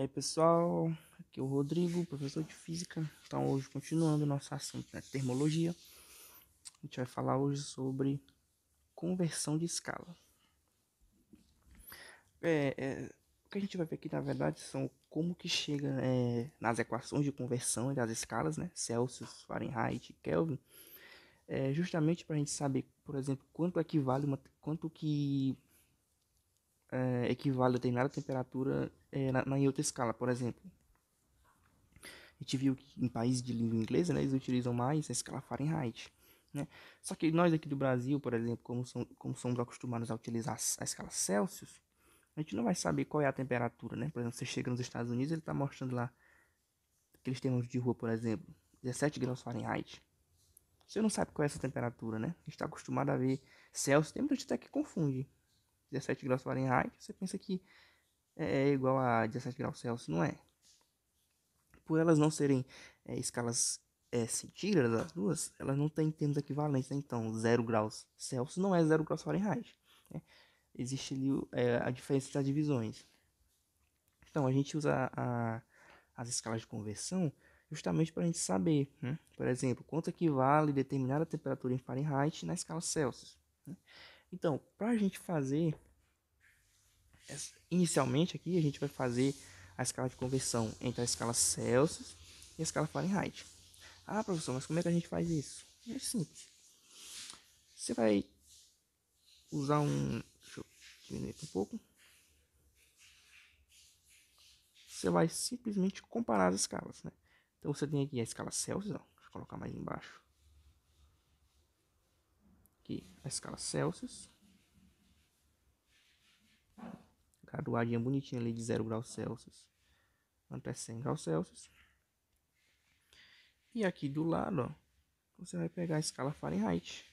E aí pessoal, aqui é o Rodrigo, professor de Física. Então hoje continuando o nosso assunto, né, termologia, a gente vai falar hoje sobre conversão de escala. O que a gente vai ver aqui na verdade são como que chega nas equações de conversão das escalas, né, Celsius, Fahrenheit, Kelvin, justamente para a gente saber, por exemplo, quanto que equivale a determinada temperatura em outra escala, por exemplo. A gente viu que em países de língua inglesa, né, eles utilizam mais a escala Fahrenheit, né? Só que nós aqui do Brasil, por exemplo, como somos acostumados a utilizar a escala Celsius, a gente não vai saber qual é a temperatura, né? Por exemplo, você chega nos Estados Unidos, ele está mostrando lá aqueles termos de rua, por exemplo, 17 graus Fahrenheit. Você não sabe qual é essa temperatura, né? A gente está acostumado a ver Celsius, tem muita gente até que confunde. 17 graus Fahrenheit, você pensa que é igual a 17 graus Celsius, não é? Por elas não serem escalas centígradas, as duas, elas não têm termos equivalentes, né? Então, 0 graus Celsius não é 0 graus Fahrenheit, né? Existe ali a diferença das divisões. Então, a gente usa as escalas de conversão justamente para a gente saber, né? Por exemplo, quanto equivale determinada temperatura em Fahrenheit na escala Celsius, né? Então, para a gente fazer, inicialmente aqui, a gente vai fazer a escala de conversão entre a escala Celsius e a escala Fahrenheit. Ah, professor, mas como é que a gente faz isso? É simples. Você vai usar um... Deixa eu diminuir aqui um pouco. Você vai simplesmente comparar as escalas, né? Então você tem aqui a escala Celsius, ó. Deixa eu colocar mais embaixo. Aqui, a escala Celsius. Graduadinha bonitinha ali de 0 graus Celsius até 100 graus Celsius. E aqui do lado, ó, você vai pegar a escala Fahrenheit.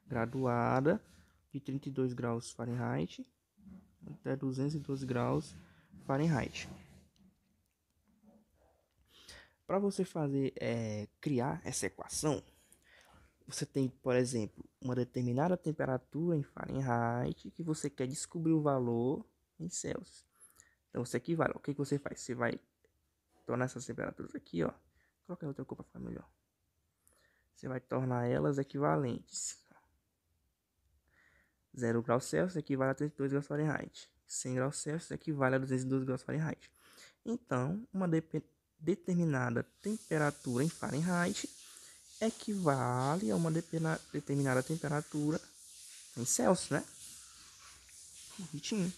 Graduada de 32 graus Fahrenheit até 212 graus Fahrenheit. Para você criar essa equação, você tem, por exemplo, uma determinada temperatura em Fahrenheit que você quer descobrir o valor em Celsius. Então você equivale. O que você faz? Você vai tornar essas temperaturas aqui, ó. Coloca outra cor para ficar melhor. Você vai tornar elas equivalentes. 0 graus Celsius equivale a 32 graus Fahrenheit. 100 graus Celsius equivale a 212 graus Fahrenheit. Então, uma determinada temperatura em Fahrenheit equivale a uma determinada temperatura em Celsius, né? Bonitinho.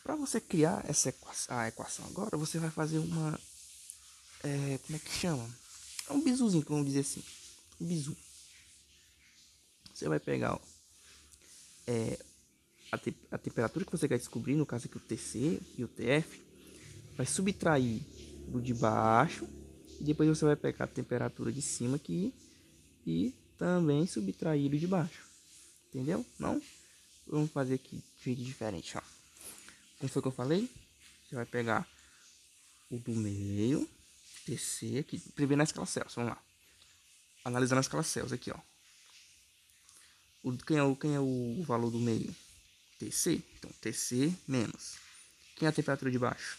Para você criar a equação agora, você vai fazer uma... como é que chama? É um bizuzinho, vamos dizer assim. Um bizu. Você vai pegar ó, a temperatura que você quer descobrir, no caso aqui o TC e o TF, vai subtrair do de baixo e depois você vai pegar a temperatura de cima aqui e também subtrair do de baixo. Entendeu? Não? Vamos fazer aqui de jeito diferente, ó. Como foi que eu falei? Você vai pegar o do meio, TC aqui, primeiro na escala Celsius, vamos lá. Analisando a escala Celsius aqui, ó. Quem é o valor do meio? TC. Então, TC menos. Quem é a temperatura de baixo?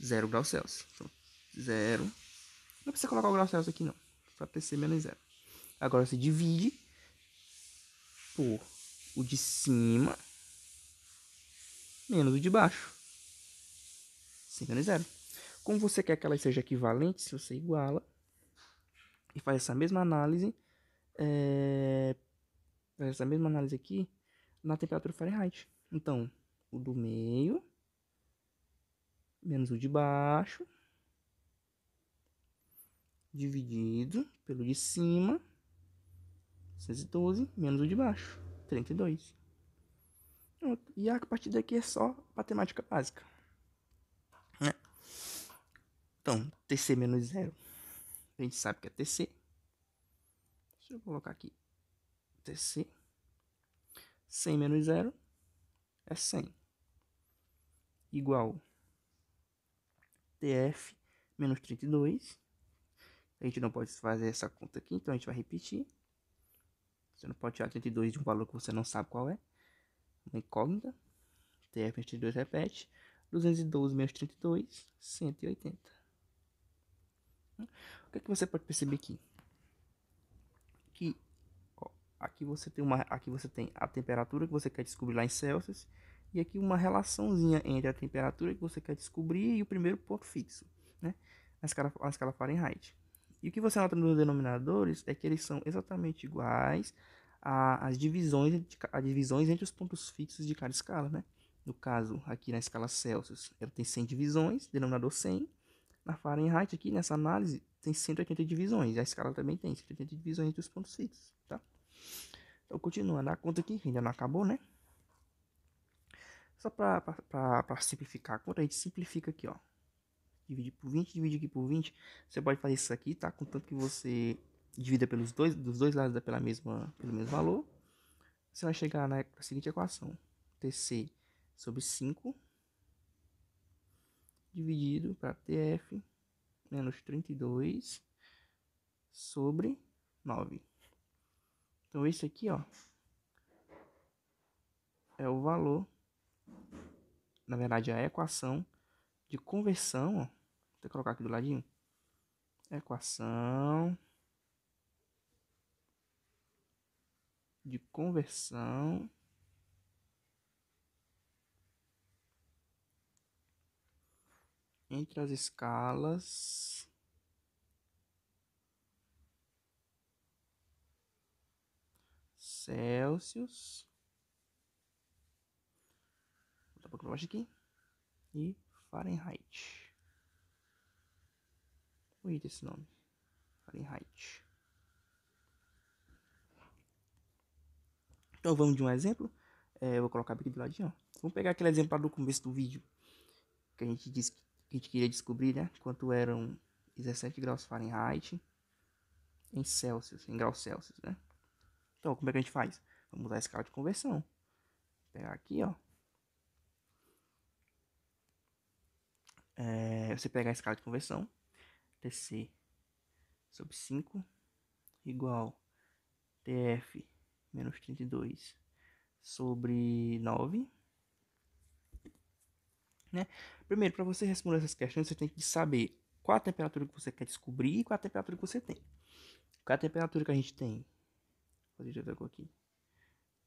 0 graus Celsius. Então, 0. Não precisa colocar o grau Celsius aqui, não. Só TC menos 0. Agora, você divide por o de cima menos o de baixo. 100 menos 0. Como você quer que elas sejam equivalentes, você iguala e faz essa mesma análise, aqui na temperatura Fahrenheit. Então, o do meio menos o de baixo dividido pelo de cima, 112, menos o de baixo, 32. E a partir daqui é só matemática básica, né? Então, TC menos 0, a gente sabe que é TC. Deixa eu colocar aqui, TC. 100 menos 0 é 100. Igual TF menos 32. A gente não pode fazer essa conta aqui, então a gente vai repetir. Você não pode tirar 32 de um valor que você não sabe qual é. Uma incógnita. TF menos 32 repete. 212 menos 32, 180. O que é que você pode perceber aqui? Que ó, aqui você tem a temperatura que você quer descobrir lá em Celsius. E aqui uma relaçãozinha entre a temperatura que você quer descobrir e o primeiro ponto fixo, né? A escala Fahrenheit. E o que você nota nos denominadores é que eles são exatamente iguais às divisões entre os pontos fixos de cada escala, né? No caso, aqui na escala Celsius, ela tem 100 divisões, denominador 100. Na Fahrenheit, aqui nessa análise, tem 180 divisões. A escala também tem 180 divisões entre os pontos fixos, tá? Então, continuando a conta aqui, que ainda não acabou, né? Só para simplificar a conta, a gente simplifica aqui, ó. Dividir por 20, dividir aqui por 20. Você pode fazer isso aqui, tá? Contanto que você divida dos dois lados pelo mesmo valor. Você vai chegar na seguinte equação. TC sobre 5 dividido para TF menos 32 sobre 9. Então, esse aqui, ó, é o valor, na verdade, a equação de conversão, ó. Vou colocar aqui do ladinho. Equação de conversão entre as escalas Celsius, vou botar um pouco baixo aqui, e Fahrenheit. Bonito esse nome, Fahrenheit. Então vamos de um exemplo. Eu vou colocar aqui do ladinho, ó. Vamos pegar aquele exemplo lá do começo do vídeo, que a gente disse que a gente queria descobrir, né, quanto eram 17 graus Fahrenheit em Celsius, em graus Celsius, né? Então, como é que a gente faz? Vamos usar a escala de conversão. Vou pegar aqui, ó. Você pega a escala de conversão. TC sobre 5 igual TF menos 32 sobre 9. Né? Primeiro, para você responder essas questões, você tem que saber qual a temperatura que você quer descobrir e qual a temperatura que você tem. Qual a temperatura que a gente tem? Vou fazer outra aqui.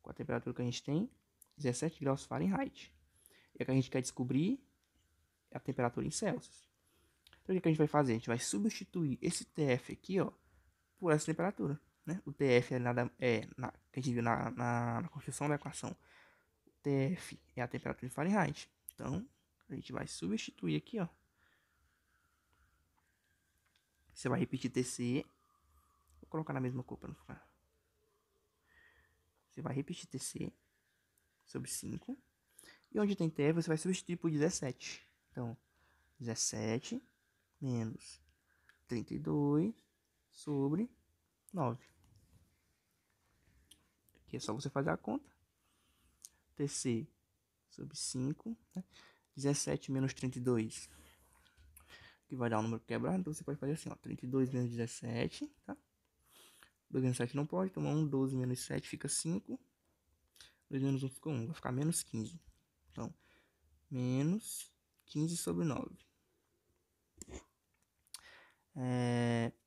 Qual a temperatura que a gente tem? 17 graus Fahrenheit. E a que a gente quer descobrir é a temperatura em Celsius. Então, o que a gente vai fazer? A gente vai substituir esse TF aqui, ó, por essa temperatura, né? O TF é nada que a gente viu na construção da equação. O TF é a temperatura em Fahrenheit. Então, a gente vai substituir aqui, ó. Você vai repetir TC. Vou colocar na mesma cor para não ficar. Você vai repetir TC sobre 5. E onde tem TF, você vai substituir por 17. Então, 17 menos 32 sobre 9. Aqui é só você fazer a conta. TC sobre 5, né? 17 menos 32, que vai dar um número quebrado. Então você pode fazer assim, ó, 32 menos 17, tá? 2 menos 7 não pode, então 1, 12 menos 7 fica 5. 2 menos 1 fica 1, vai ficar menos 15. Então, menos 15 sobre 9.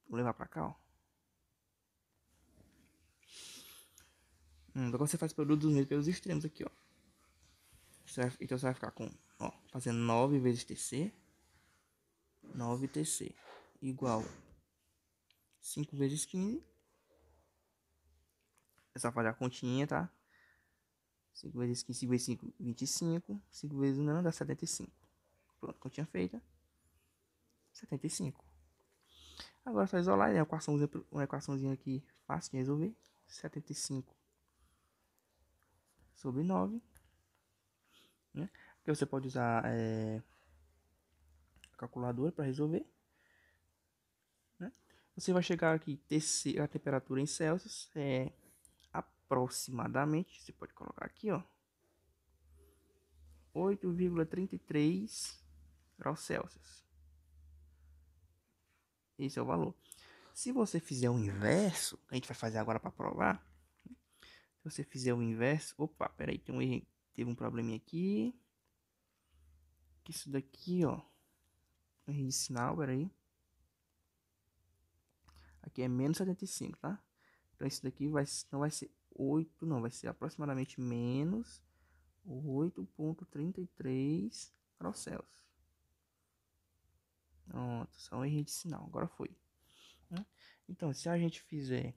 Vou levar pra cá, ó. Agora você faz o produto dos meios pelos extremos aqui, ó. Então você vai ficar com, ó, fazendo 9 vezes TC. 9 TC igual 5 vezes 15. É só fazer a continha, tá? 5 vezes 15, 5 vezes 5, 25. 5 vezes 1 não dá 75. Pronto, continha feita. 75. Agora é só isolar, né? Uma equaçãozinha aqui fácil de resolver. 75 sobre 9. Né? Aqui você pode usar a calculadora para resolver. Né? Você vai chegar aqui, a temperatura em Celsius é aproximadamente, você pode colocar aqui, ó, 8,33 graus Celsius. Esse é o valor. Se você fizer o inverso, a gente vai fazer agora para provar. Se você fizer o inverso... Opa, peraí, teve um probleminha aqui. Isso daqui, ó. Erro de sinal, peraí. Aqui é menos 75, tá? Então isso daqui não vai ser 8, não. Vai ser aproximadamente menos 8,33 graus Celsius. Pronto, só um erro de sinal. Agora foi. Né? Então, se a gente fizer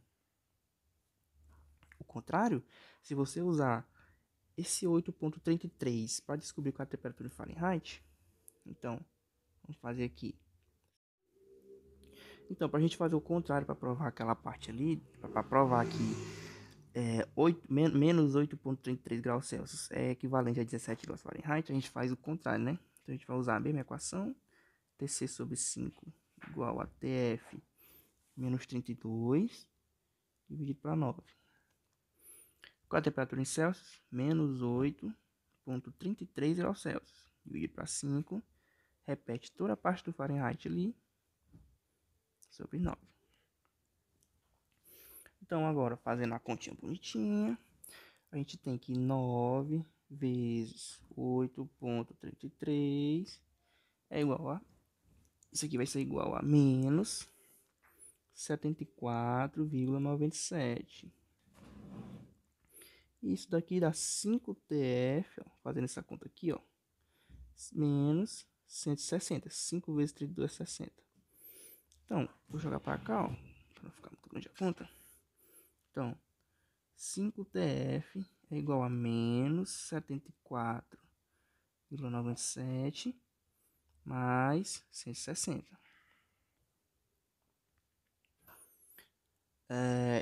o contrário, se você usar esse 8,33 para descobrir qual é a temperatura em Fahrenheit, então, vamos fazer aqui. Então, para a gente fazer o contrário, para provar aquela parte ali, para provar que menos 8,33 graus Celsius é equivalente a 17 graus Fahrenheit, a gente faz o contrário, né? Então, a gente vai usar a mesma equação, Tc sobre 5 igual a Tf menos 32 dividido para 9. Qual a temperatura em Celsius? Menos 8,33 graus Celsius. Dividido para 5. Repete toda a parte do Fahrenheit ali. Sobre 9. Então, agora, fazendo a continha bonitinha, a gente tem que 9 vezes 8,33 é igual a... Isso aqui vai ser igual a menos 74,97. Isso daqui dá 5TF, ó, fazendo essa conta aqui, ó, menos 160. 5 vezes 32 é 60. Então, vou jogar para cá, ó, para não ficar muito grande a conta. Então, 5TF é igual a menos 74,97 mais 160.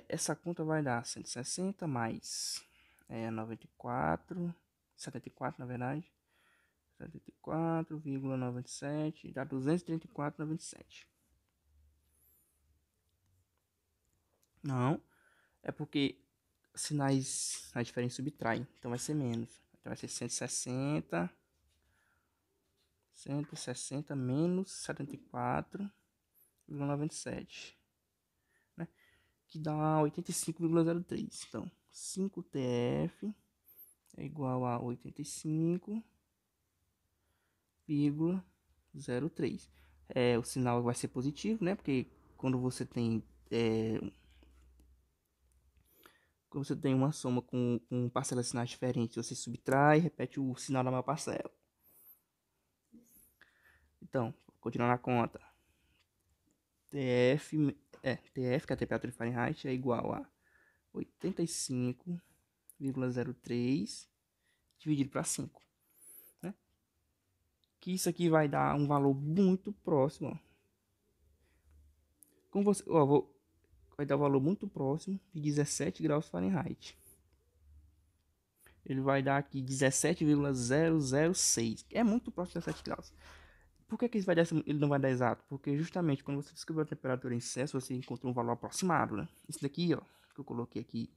Essa conta vai dar 160 mais 94, 74 na verdade, 74,97 dá 234,97. Não, é porque sinais na diferença subtraem, então vai ser menos. Então vai ser 160 menos 74,97, né? Que dá 85,03. Então, 5TF é igual a 85,03. O sinal vai ser positivo, né? Porque quando você tem uma soma com parcelas de sinais diferentes, você subtrai e repete o sinal da maior parcela. Então, continuando a conta. TF, que é a temperatura em Fahrenheit, é igual a 85,03 dividido para 5. Né? Que isso aqui vai dar um valor muito próximo. Ó. Como você, ó, vai dar um valor muito próximo de 17 graus Fahrenheit. Ele vai dar aqui 17,006. É muito próximo de 17 graus. Por que ele não vai dar exato? Porque justamente quando você descobriu a temperatura em Celsius, você encontrou um valor aproximado, né? Isso daqui, ó, que eu coloquei aqui,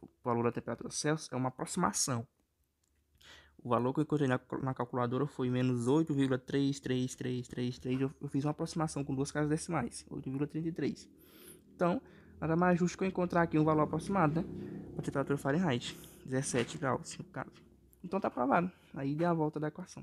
o valor da temperatura Celsius, é uma aproximação. O valor que eu encontrei na calculadora foi menos 8,33333. Eu fiz uma aproximação com duas casas decimais, 8,33. Então, nada mais justo que eu encontrar aqui um valor aproximado, né? Para temperatura Fahrenheit, 17 graus, no caso. Então tá provado. Aí dê a volta da equação.